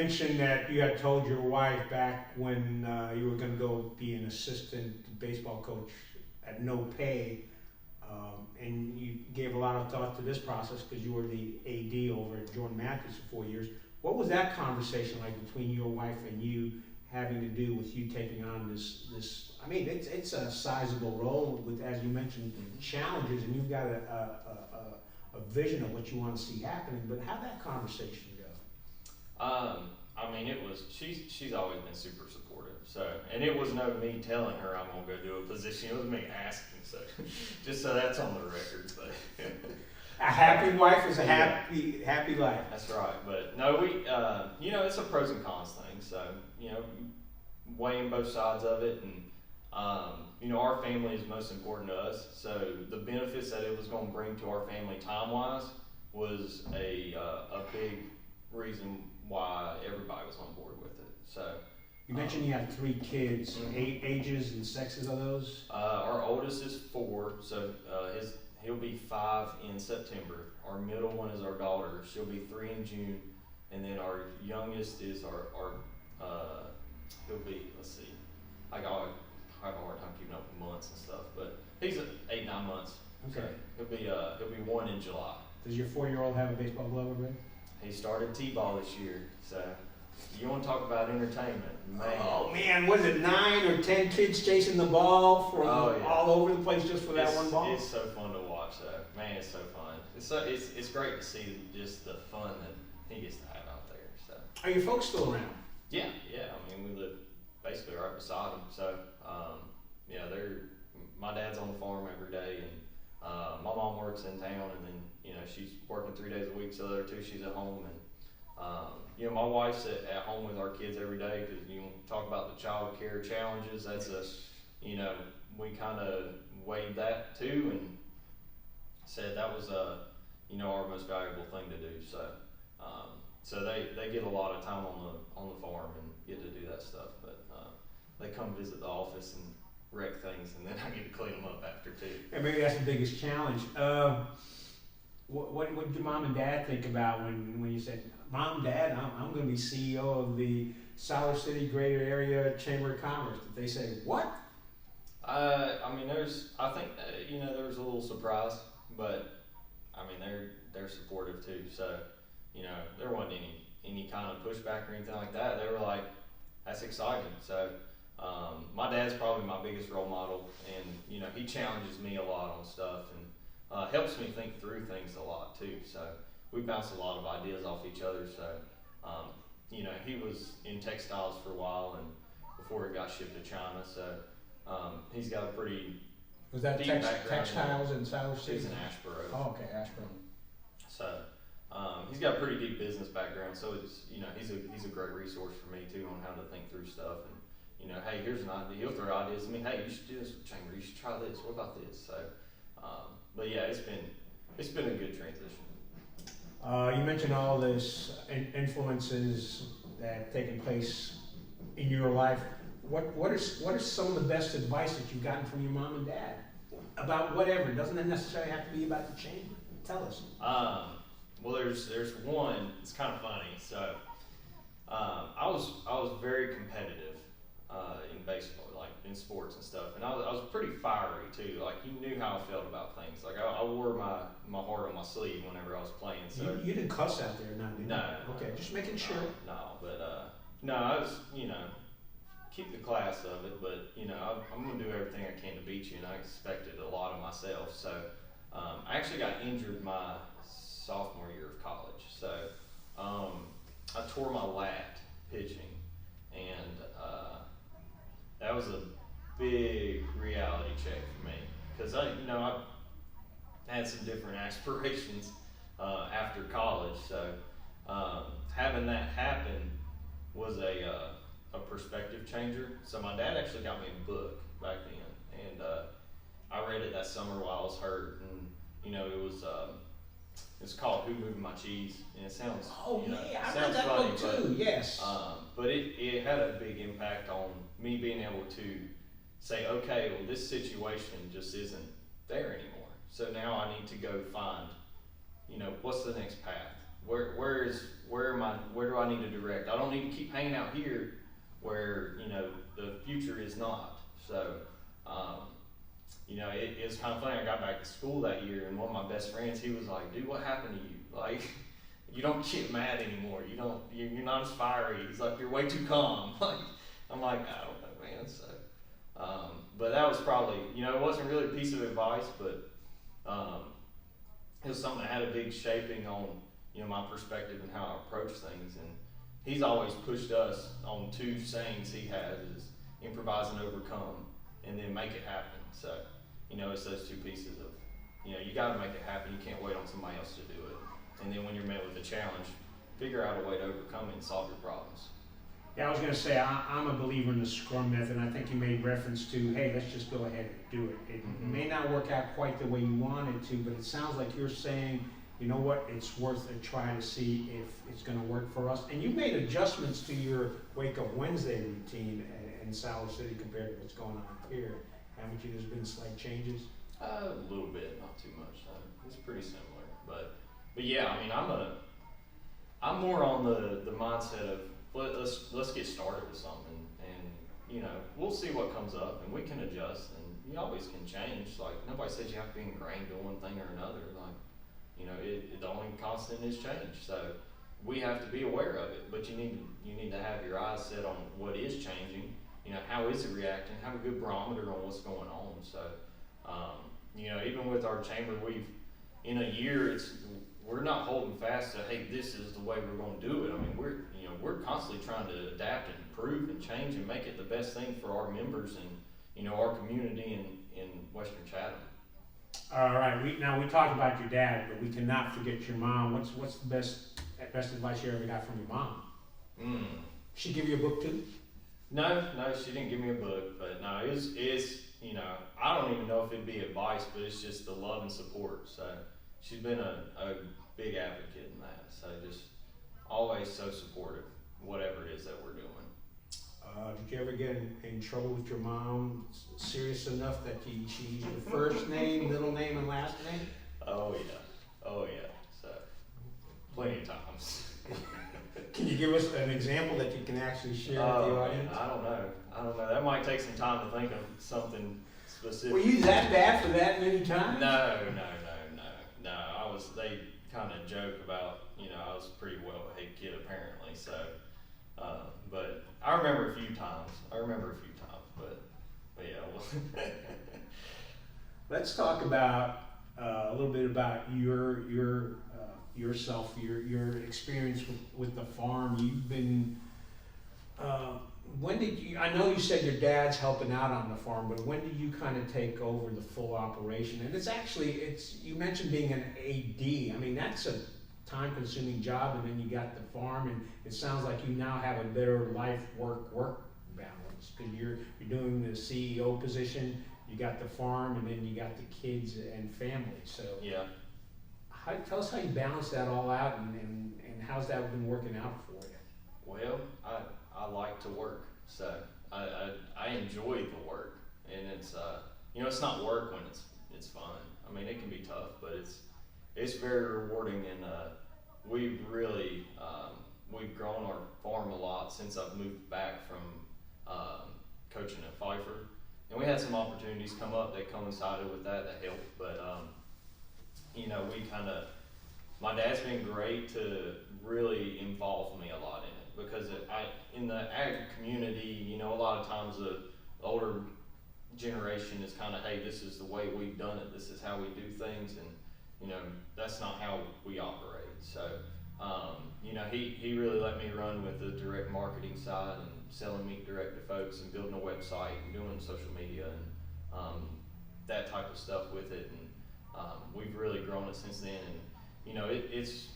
mentioned that you had told your wife back when you were going to go be an assistant baseball coach at no pay, and you gave a lot of thought to this process because you were the AD over at Jordan Matthews for 4 years. What was that conversation like between your wife and you, having to do with you taking on this? I mean, it's a sizable role with, as you mentioned, challenges, and you've got a vision of what you want to see happening. But how'd that conversation go? I mean, it was, she's always been super supportive. So, and it was no me telling her I'm gonna go do a position. It was me asking. So, just so that's on the record. But a happy wife is a happy life. That's right. But no, we, it's a pros and cons thing. So, weighing both sides of it, and our family is most important to us. So the benefits that it was going to bring to our family time-wise was a big reason why everybody was on board with it. So you mentioned you have 3 kids. Ages and sexes of those? Our oldest is 4, so he'll be 5 in September. Our middle one is our daughter. She'll be 3 in June, and then our youngest is our he'll be, let's see, I have a hard time keeping up with months and stuff, but he's 8, 9 months. Okay. So he'll be 1 in July. Does your 4-year-old have a baseball glove already? He started t-ball this year, so you want to talk about entertainment, man. Oh man, was it 9 or 10 kids chasing the ball from all over the place just for that one ball? It's so fun to watch, though. Man, it's so fun. It's great to see just the fun that he gets to have out there. So. Are your folks still around? Yeah. I mean, we live basically right beside them. So, my dad's on the farm every day, and my mom works in town, and then she's working 3 days a week. So the other 2, she's at home, and my wife's at home with our kids every day because talk about the child care challenges. That's we kind of weighed that too, and said that was our most valuable thing to do. So they get a lot of time on the farm and get to do that stuff, but they come visit the office and wreck things, and then I get to clean them up after too. And maybe that's the biggest challenge. What did your mom and dad think about when you said, "Mom, Dad, I'm going to be CEO of the Siler City Greater Area Chamber of Commerce"? Did they say what? I mean, there was a little surprise, but I mean they're supportive too. So there wasn't any kind of pushback or anything like that. They were like, "That's exciting." So my dad's probably my biggest role model, and he challenges me a lot on stuff and helps me think through things a lot too. So we bounce a lot of ideas off each other. So he was in textiles for a while, and before it got shipped to China. So he's got a pretty was that deep textiles in Siler City? He's in Ashboro. Oh, okay, Ashboro. So he's got a pretty deep business background. So it's he's a great resource for me too on how to think through stuff. And hey, here's an idea. He'll throw ideas at me. Hey, you should do this with Chamber. You should try this. What about this? So, but yeah, it's been a good transition. You mentioned all this influences that have taken place in your life. What are some of the best advice that you've gotten from your mom and dad about whatever? It doesn't necessarily have to be about the chamber. Tell us. Well, there's one. It's kind of funny. So I was very competitive in baseball, like in sports and stuff, and I was pretty fiery too. Like he knew how I felt about things. Like I wore my heart on my sleeve whenever I was playing. So you didn't cuss out there, did you? No. Okay, just making sure. No, but I was keep the class of it, but I'm gonna do everything I can to beat you, and I expected a lot of myself. So I actually got injured my sophomore year of college. So I tore my lat pitching, and that was a big reality check for me because I had some different aspirations after college. So having that happen was a perspective changer. So my dad actually got me a book back then, and I read it that summer while I was hurt, and it's called "Who Moved My Cheese," and it sounds I read that funny, book too. Yes, but it had a big impact on me being able to say, okay, well, this situation just isn't there anymore. So now I need to go find, what's the next path? where do I need to direct? I don't need to keep hanging out here where, you know, the future is not. So, you know, it's kind of funny. I got back to school that year, and one of my best friends, he was like, "Dude, what happened to you? Like, you don't get mad anymore. You're not as fiery. He's like, you're way too calm." Like, I'm like, I don't know, man. So, but that was probably, you know, it wasn't really a piece of advice, but it was something that had a big shaping on, you know, my perspective and how I approach things. And he's always pushed us on two sayings he has: is improvise and overcome, and then make it happen. So, you know, it's those two pieces of, you know, you got to make it happen. You can't wait on somebody else to do it. And then when you're met with a challenge, figure out a way to overcome it and solve your problems. Yeah, I was going to say, I'm a believer in the Scrum method, and I think you made reference to, hey, let's just go ahead and do it. It may not work out quite the way you want it to, but it sounds like you're saying, you know what, it's worth a try to see if it's going to work for us. And you made adjustments to your Wake Up Wednesday routine in Siler City compared to what's going on here. Haven't you? There's been slight changes? A little bit, not too much. It's pretty similar, but yeah, I mean, I'm more on the mindset of let's get started with something, and you know, we'll see what comes up, and we can adjust, and you always can change. Like, nobody says you have to be ingrained in one thing or another. Like, you know, the only constant is change. So we have to be aware of it, but you need to have your eyes set on what is changing. You know, how is it reacting? Have a good barometer on what's going on. So, you know, even with our chamber, in a year, we're not holding fast to, hey, this is the way we're going to do it. I mean, we're constantly trying to adapt and improve and change and make it the best thing for our members and, you know, our community in Western Chatham. All right. We talked about your dad, but we cannot forget your mom. What's the best advice you ever got from your mom? She give you a book too? No, she didn't give me a book, but no, it's you know, I don't even know if it'd be advice, but it's just the love and support. So she's been a big advocate in that. So just always so supportive, whatever it is that we're doing. Did you ever get in trouble with your mom? Serious enough that she used your first name, middle name, and last name? Oh yeah. So plenty of times. Can you give us an example that you can actually share with the audience? I don't know. That might take some time to think of something specific. Were you that bad for that many times? No. They kind of joke about, you know, I was a pretty well-behaved kid apparently. So, but I remember a few times. But yeah. Well. Let's talk about a little bit about yourself, your experience with the farm. You've been. When did you? I know you said your dad's helping out on the farm, but when did you kind of take over the full operation? And you mentioned being an AD. I mean, that's a time-consuming job, and then you got the farm, and it sounds like you now have a better life-work balance because you're doing the CEO position. You got the farm, and then you got the kids and family. So yeah. Tell us how you balance that all out, and how's that been working out for you? Well, I like to work, so I enjoy the work, and it's you know, it's not work when it's fun. I mean, it can be tough, but it's very rewarding, and we've really we've grown our farm a lot since I've moved back from coaching at Pfeiffer, and we had some opportunities come up that coincided with that helped, but you know, my dad's been great to really involve me a lot in it, because in the ag community, you know, a lot of times the older generation is kind of, hey, this is the way we've done it, this is how we do things, and you know, that's not how we operate. So you know, he really let me run with the direct marketing side and selling meat direct to folks and building a website and doing social media and that type of stuff with it, and we've really grown it since then. And you know, it's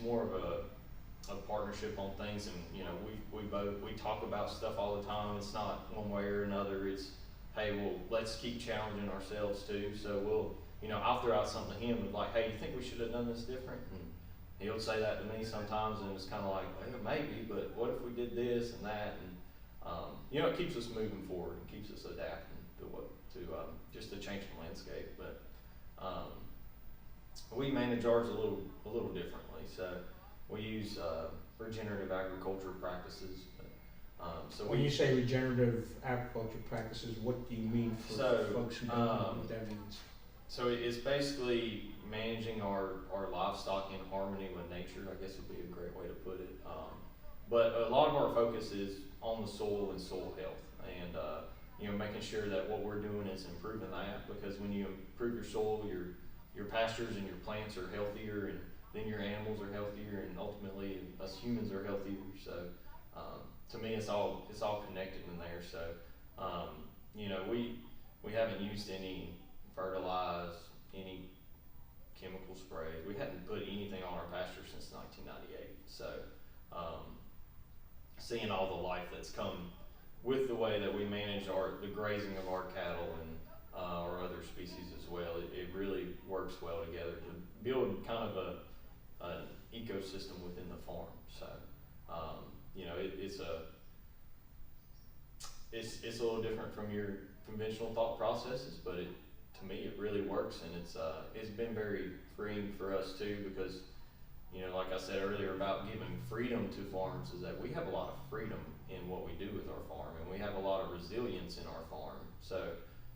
more of a partnership on things, and you know, we talk about stuff all the time. It's not one way or another. It's, hey, well, let's keep challenging ourselves too. So I'll throw out something to him of like, hey, you think we should have done this different? And he'll say that to me sometimes, and it's kind of like, well, maybe, but what if we did this and that? And you know, it keeps us moving forward. It keeps us adapting to just the changing landscape. But we manage ours a little differently. So we use regenerative agriculture practices. So When you say regenerative agriculture practices, what do you mean for So, folks who don't know what that means? So it's basically managing our livestock in harmony with nature, I guess would be a great way to put it. But a lot of our focus is on the soil and soil health, and making sure that what we're doing is improving that, because when you improve your soil, your pastures and your plants are healthier, and then your animals are healthier, and ultimately us humans are healthier. So to me, it's all connected in there. So we haven't used any fertilize, any chemical sprays. We hadn't put anything on our pasture since 1998. So seeing all the life that's come with the way that we manage the grazing of our cattle and our other species as well, it really works well together to build kind of an ecosystem within the farm. So it's a little different from your conventional thought processes, but to me it really works, and it's been very freeing for us too, because like I said earlier about giving freedom to farms, is that we have a lot of freedom in what we do with our farm, and we have a lot of resilience in our farm. So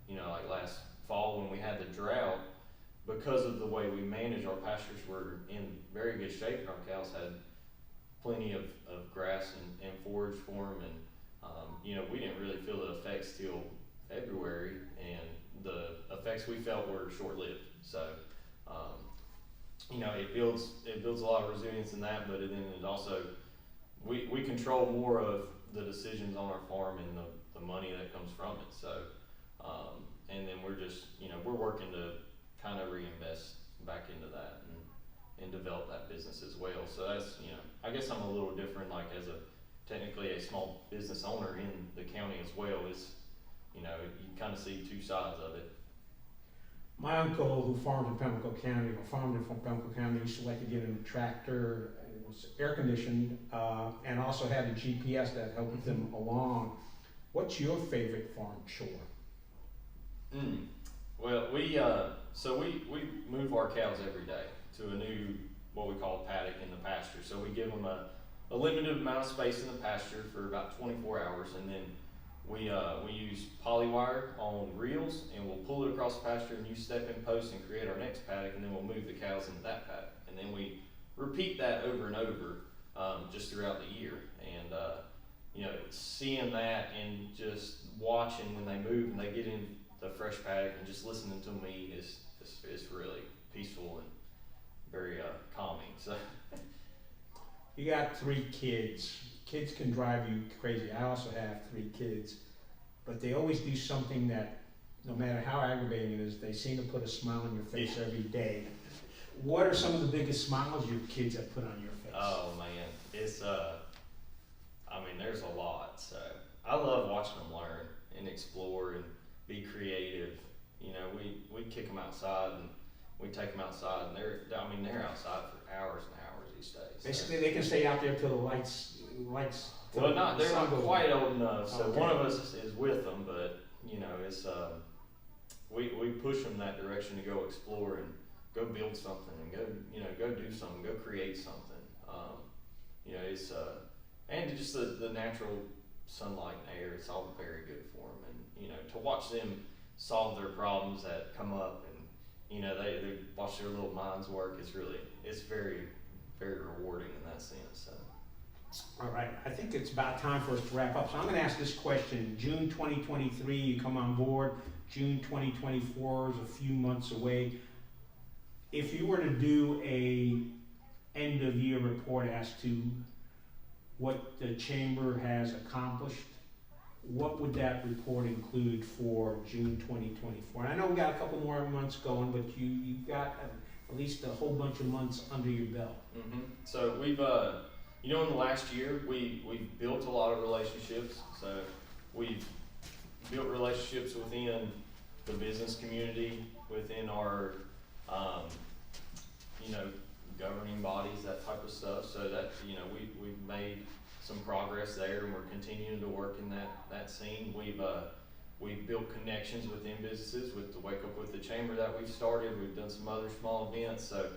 like last fall when we had the drought, because of the way we manage our pastures, were in very good shape, and our cows had plenty of grass and forage for them, and we didn't really feel the effects till February, and the effects we felt were short-lived. So it builds a lot of resilience in that, but then it also we control more of the decisions on our farm and the money that comes from it. So and then we're just we're working to kind of reinvest back into that and develop that business as well. So that's I guess I'm a little different, like as technically a small business owner in the county as well. Is you kind of see two sides of it. My uncle, who farmed in Pimlico County, used to like to get in a tractor. It was air conditioned, and also had a GPS that helped them along. What's your favorite farm chore? Well, we move our cows every day to a new, what we call a paddock in the pasture. So we give them a limited amount of space in the pasture for about 24 hours, and then we use polywire on reels, and we'll pull it across the pasture and use step-in posts and create our next paddock, and then we'll move the cows into that paddock. And then we repeat that over and over just throughout the year. And seeing that and just watching when they move and they get in the fresh paddock and just listening to them eat is really peaceful and very calming. So You got 3 kids. Kids can drive you crazy. I also have 3 kids, but they always do something that, no matter how aggravating it is, they seem to put a smile on your face every day. What are some of the biggest smiles your kids have put on your face? Oh man, it's there's a lot. So I love watching them learn and explore and be creative. We kick them outside and we take them outside, and they're outside for hours and hours these days. Basically, they can stay out there till the lights. Well, they're not quite old enough. So okay. One of us is with them, but it's we push them that direction to go explore and go build something and go do something, go create something. It's and just the natural sunlight and air. It's all very good for them, and to watch them solve their problems that come up, and they watch their little minds work. It's very, very rewarding in that sense. So. All right, I think it's about time for us to wrap up. So I'm going to ask this question. June 2023, you come on board. June 2024 is a few months away. If you were to do a end of year report as to what the chamber has accomplished, what would that report include for June 2024? And I know we got a couple more months going, but you've got at least a whole bunch of months under your belt. Mm-hmm. So we've in the last year, we've built a lot of relationships. So we've built relationships within the business community, within our, governing bodies, that type of stuff. So that, we've made some progress there, and we're continuing to work in that scene. We've built connections within businesses with the Wake Up With the Chamber that we've started. We've done some other small events. So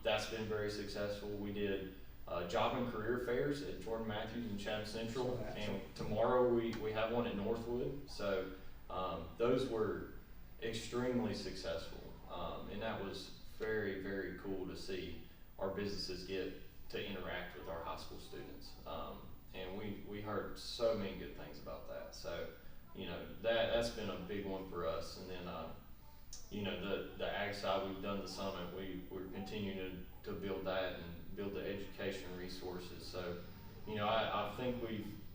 That's been very successful. We did job and career fairs at Jordan Matthews and Chatham Central, and tomorrow we have one at Northwood. So those were extremely successful, and that was very, very cool to see our businesses get to interact with our high school students. And we heard so many good things about that. So, you know, that's been a big one for us. And then, you know, the ag side, we've done the summit. We're continuing to build that and build the education resources. So, you know, I think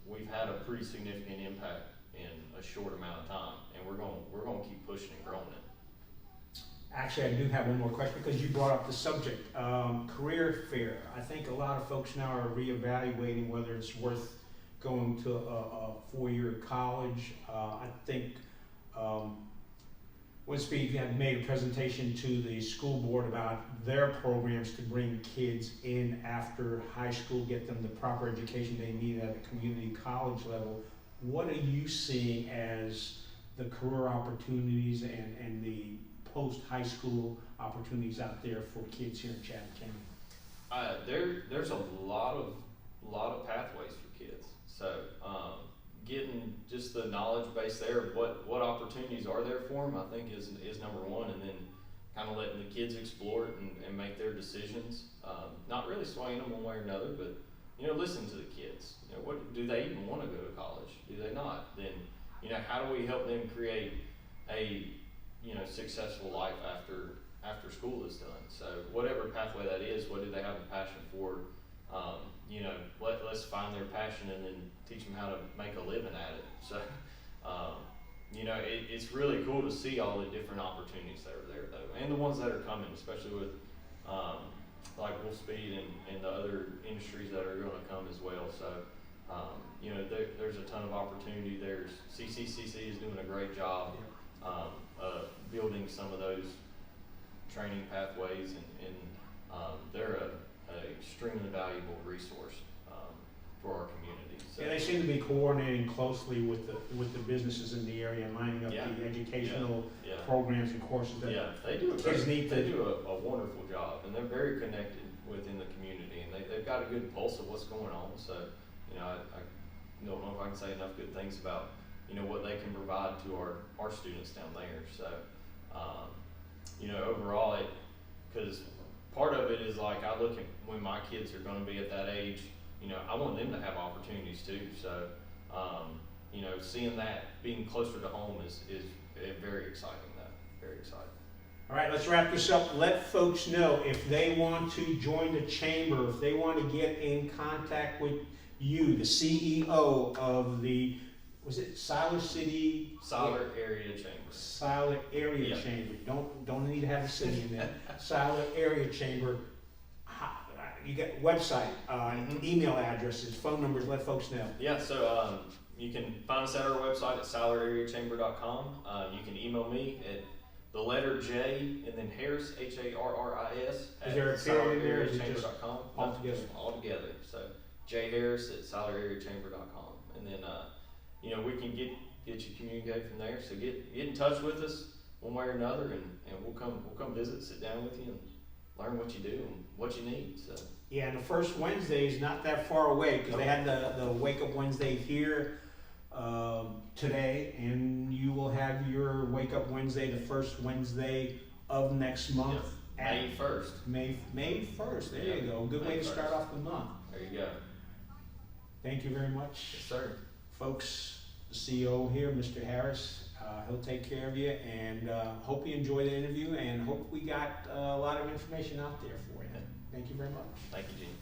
we've had a pretty significant impact in a short amount of time, and we're going to keep pushing and growing it. Actually, I do have one more question because you brought up the subject, career fair. I think a lot of folks now are reevaluating whether it's worth going to a four-year college. I think Winspeed had made a presentation to the school board about their programs to bring kids in after high school, get them the proper education they need at a community college level. What are you seeing as the career opportunities and the post-high school opportunities out there for kids here in Chatham County? There's a lot of pathways for kids. So getting just the knowledge base there of what opportunities are there for them, I think is number one, and then kind of letting the kids explore it and make their decisions. Not really swaying them one way or another, but you know, listen to the kids. You know, what do they even want to go to college? Do they not? Then you know, how do we help them create a successful life after school is done? So whatever pathway that is, what do they have a passion for? You know, let's find their passion and then teach them how to make a living at it. So, you know, it's really cool to see all the different opportunities that are there, though, and the ones that are coming, especially with like Wolfspeed and the other industries that are going to come as well. So, you know, there's a ton of opportunity. There's CCCC is doing a great job building some of those training pathways, and they're an extremely valuable resource for our community. So, yeah, they seem to be coordinating closely with the businesses in the area and lining up the educational programs and courses that they do a wonderful job, and they're very connected within the community, and they've got a good pulse of what's going on. So, you know, I don't know if I can say enough good things about, you know, what they can provide to our students down there. So, you know, overall, because part of it is like, I look at when my kids are going to be at that age, you know, I want them to have opportunities too. So, you know, seeing that being closer to home is very exciting, though. Very exciting. All right, let's wrap this up. Let folks know if they want to join the chamber, if they want to get in contact with you, the CEO of the, was it Siler City? Siler Area Chamber. Siler Area Chamber. Don't need to have a city in there. Siler Area Chamber. You got website, email addresses, phone numbers. Let folks know. Yeah. So you can find us at our website at silerareachamber.com. You can email me at the letter J and then Harris, Harris. Is there a period in there? Is it just silerareachamber.com? all together? All together. So J Harris at silerareachamber.com, and then you know, we can get you communicated from there. So get in touch with us one way or another, and we'll come visit, sit down with you, and learn what you do and what you need. So. Yeah, and the first Wednesday is not that far away because they had the Wake Up Wednesday here today, and you will have your Wake Up Wednesday the first Wednesday of next month. Yep. May 1st. May 1st. There you go. Good way to start off the month. There you go. Thank you very much. Yes, sir. Folks, the CEO here, Mr. Harris, he'll take care of you, and hope you enjoy the interview, and hope we got a lot of information out there for you. Thank you very much. Thank you, Gene.